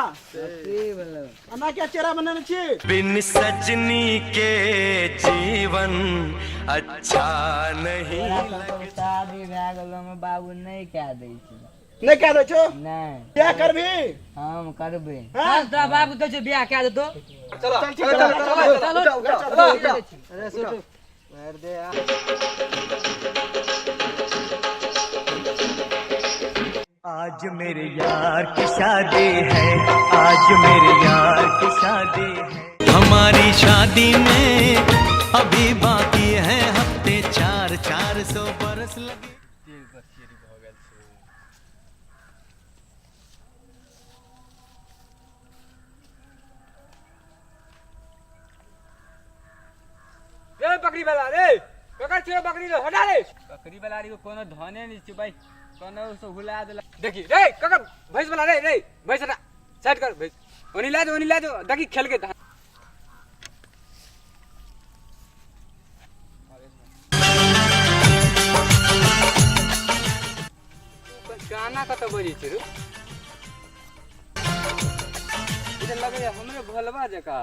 अन्ना क्या चेहरा बनाने चाहिए। बिन सजनी के जीवन अच्छा नहीं शादी भए गेलो में बाबू नहीं कह दै छै। नहीं कह दे छो नहीं क्या करबी हम करबे। हाँ? बाबू तो जो बियाह कह देतो। चलो चलो अरे सुटू मार दे यार। आज मेरे यार की शादी है, आज मेरे यार की शादी है। हमारी शादी में अभी बाकी है हफ्ते 400 बरस लगे। रे बकरी वाला रे ककर छियो बकरी रे हटा रे। बकरी वाला रे को कोनो धने नहीं छै भाई, कोनो से हुला देला। देखी रे ककर भैंस वाला रे रे भैंस ना सेट कर भैंस ओनी ला दो देखी खेल के गाना कत बजी छै रे। इधर लगे हमरे भोलवा जका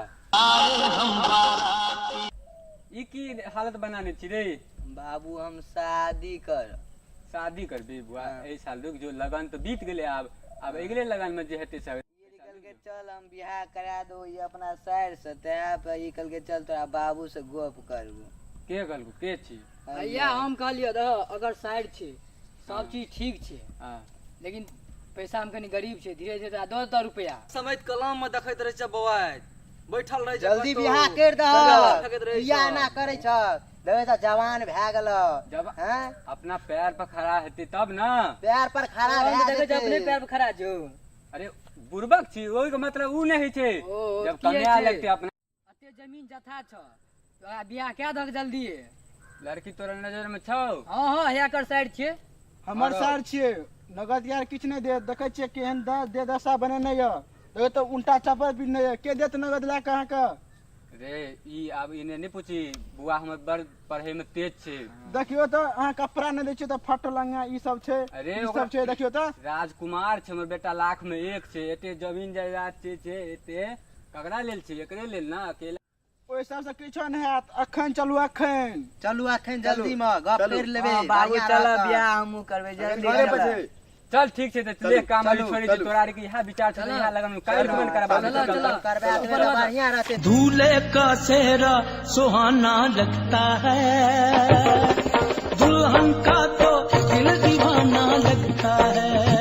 ई की हालत बनाने छी रे। बाबू हम शादी करबे बुआ ए साल रुक जो लगन तो बीत गेले। अब अगले लगन में जे हेते सब निकल के चल हम बियाह करा दो ये अपना साइड से तै पे निकल के चल तोरा बाबू से गप करबो। के कहलकू के छी भैया हम कहलियो अगर साइड छै सब चीज ठीक छै लेकिन पैसा हम कनी गरीब छै धीरे धीरे 10 रुपया समय कलम में देखैत रहे छ बौआ बैठल रहे जल्दी बियाह कर दह। बियाह ना करे छ देवे त जवान भए गेलो। हैं अपना पैर पर खड़ा हेते तब ना। पैर पर खड़ा भए देखे अपने पैर पर खड़ा जो। अरे बुर्बक छी ओइ के मतलब उ नहीं छै जब कमाया लगते अपना अते जमीन जथा छ तो बियाह क्या दक जल्दी। लड़की तोरा नजर में छौ। हां हेया कर साइड छै हमर सार छिए नगद यार किछ नहीं दे देखे छिए केहन दे दशा बने नहीं है देखो तो उल्टा चपर भी नहीं है के देत नगद ला कहां का रे ई अब इने नहीं पूछी बुआ हमर बड़ पढ़े में तेज छै। देखियो तो अहां कपड़ा नहीं दै छिए तो फट लंगा ई सब छै। अरे ई सब छै देखियो तो राजकुमार छै हमर बेटा लाख में एक छै। एते जमीन जायदाद छै एते ककरा लेल छै एकरे लेल ना अकेला। ओइ सब से किछो नहीं हैत। अखन चलू अखन जल्दी में गप कर लेबे। बाबू चल बियाह हमहु करबे जल्दी चल ठीक छै त ले काम वाली छोड़ी दे तोरा के यहां विचार छै यहां लगन काल कमेंट करबा चल करबे बढ़िया रहते। दूल्हे का सेहरा सुहाना लगता है, दुल्हन का तो दिल दीवाना लगता है।